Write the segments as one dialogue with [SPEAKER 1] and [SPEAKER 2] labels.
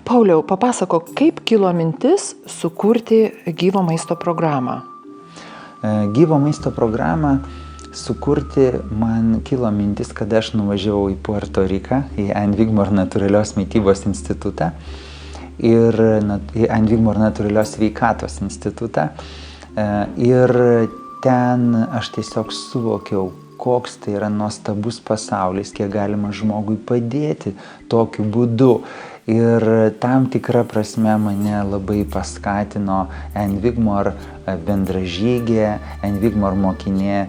[SPEAKER 1] Pauliau, papasakok, kaip kilo mintis sukurti gyvo maisto programą?
[SPEAKER 2] Gyvo maisto programą sukurti man kilo mintis, kada aš nuvažiavau į Puerto Riką, į Ann Wigmore natūralios mitybos institutą ir į Ann Wigmore natūralios sveikatos institutą. Ir ten aš tiesiog suvokiau, koks tai yra nuostabus pasaulis, kiek galima žmogui padėti tokiu būdu. Ir tam tikra prasme mane labai paskatino Ann Wigmore bendražygė, Ann Wigmore mokinė,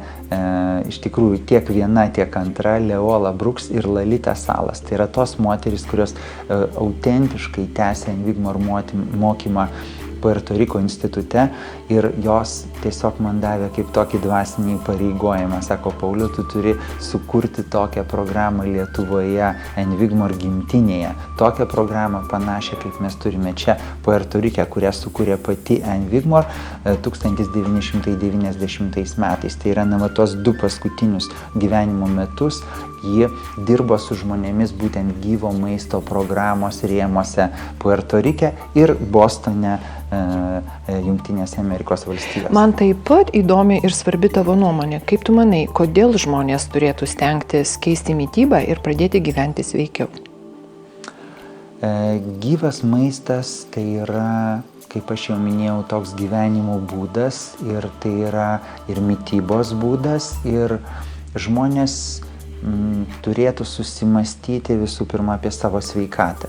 [SPEAKER 2] iš tikrųjų tiek viena, tiek antra, Leola Brooks ir Lalita Salas. Tai yra tos moterys, kurios autentiškai tęsia Ann Wigmore mokymą Puerto Riko institute ir jos tiesiog man davė kaip tokį dvasinį įpareigojimą. Sako, Pauliau, tu turi sukurti tokią programą Lietuvoje, Ann Wigmore gimtinėje. Tokią programą panašią, kaip mes turime čia Puerto Rike, kurią sukūrė pati Ann Wigmore 1990 metais. Tai yra tos 2 paskutinius gyvenimo metus. Ji dirbo su žmonėmis būtent gyvo maisto programos rėmuose Puerto Rike ir Bostone, Jungtinėse Amerikos valstijose.
[SPEAKER 1] Man taip pat įdomi ir svarbi tavo nuomonė. Kaip tu manai, kodėl žmonės turėtų stengtis keisti mitybą ir pradėti gyventi sveikiau?
[SPEAKER 2] Gyvas maistas tai yra, kaip aš jau minėjau, toks gyvenimo būdas ir tai yra ir mitybos būdas ir žmonės turėtų susimastyti visų pirma apie savo sveikatą.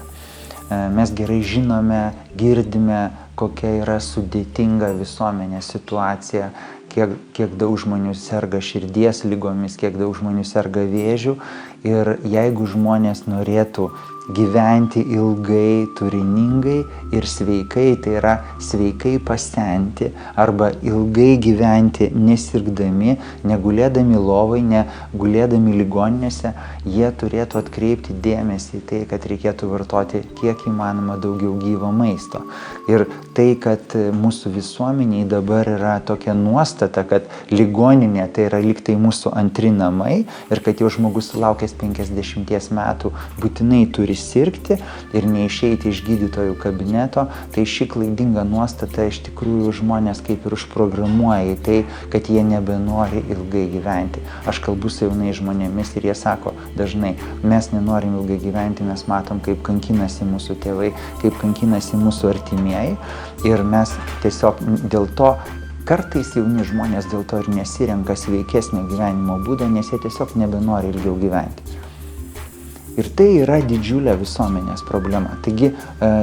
[SPEAKER 2] Mes gerai žinome, girdime, kokia yra sudėtinga visuomenė situacija, kiek daug žmonių serga širdies ligomis, kiek daug žmonių serga vėžiu. Ir jeigu žmonės norėtų gyventi ilgai, turiningai ir sveikai, tai yra sveikai pasenti arba ilgai gyventi nesirgdami, negulėdami lovai, negulėdami ligoninėse, jie turėtų atkreipti dėmesį į tai, kad reikėtų vartoti kiek įmanoma daugiau gyvo maisto. Ir tai, kad mūsų visuomeniai dabar yra tokia nuostata, kad ligoninė tai yra lyg tai mūsų antri namai ir kad jau žmogus sulaukęs 50 metų būtinai turi sirgti ir neišeiti iš gydytojų kabineto, tai ši klaidinga nuostata iš tikrųjų žmonės kaip ir užprogramuoja į tai, kad jie nebenori ilgai gyventi. Aš kalbu su jaunais žmonėmis ir jie sako dažnai, mes nenorim ilgai gyventi, mes matom, kaip kankinasi mūsų tėvai, kaip kankinasi mūsų artimieji ir mes tiesiog dėl to kartais jauni žmonės dėl to ir nesirenka sveikesnio gyvenimo būdo, nes jie tiesiog nebenori ilgiau gyventi. Ir tai yra didžiulė visuomenės problema. Taigi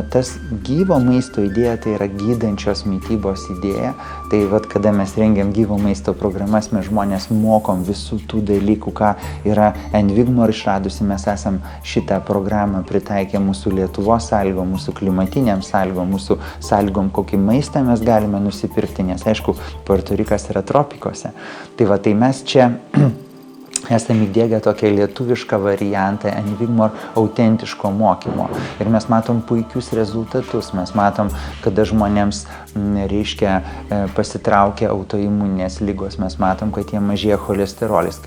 [SPEAKER 2] tas gyvo maisto idėja tai yra gydančios mitybos idėja. Tai kada mes rengiam gyvo maisto programas, mes žmonės mokom visų tų dalykų, ką yra Ann Wigmore išradusi. Mes esam šitą programą pritaikę mūsų Lietuvos sąlygom, mūsų klimatiniam sąlygom, mūsų sąlygom, kokį maistą mes galime nusipirkti, nes aišku, Puerto Rikas yra tropikuose. Tai mes čia esame įdiegę tokią lietuvišką variantą Ann Wigmore autentiško mokymo. Ir mes matom puikius rezultatus. Mes matom, kada žmonėms pasitraukia autoimuninės ligos. Mes matom, kad jie mažėja cholesterolis,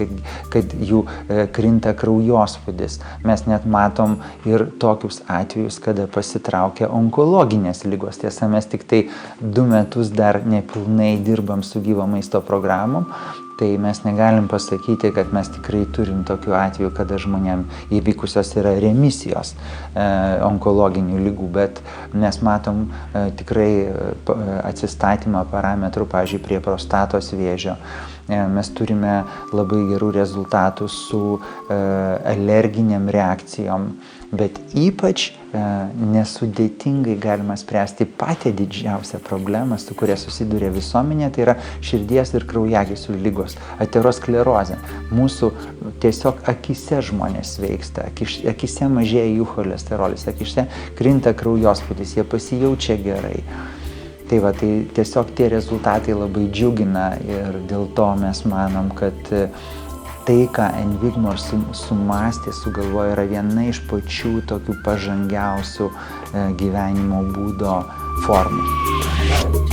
[SPEAKER 2] kad jų krinta kraujospūdis. Mes net matom ir tokius atvejus, kada pasitraukia onkologinės ligos. Tiesa, mes tik tai 2 metus dar nepilnai dirbam su gyvo maisto programom. Tai mes negalim pasakyti, kad mes tikrai turim tokių atvejų, kada žmonėm įvykusios yra remisijos onkologinių ligų, bet mes matom tikrai atsistatymą parametrų, pavyzdžiui, prie prostatos vėžio. Mes turime labai gerų rezultatų su alerginiam reakcijom, bet ypač nesudėtingai galima spręsti patį didžiausią problemą, su kuria susiduria visuomenė, tai yra širdies ir kraujagyslių ligos, aterosklerozė. Mūsų tiesiog akise žmonės sveiksta, akise mažėja jų cholesterolis, akise krinta kraujospūdis, jie pasijaučia gerai. Tai tiesiog tie rezultatai labai džiugina ir dėl to mes manom, kad tai, ką Ann Wigmore sumastė, sugalvojo, yra viena iš pačių tokių pažangiausių gyvenimo būdo formų.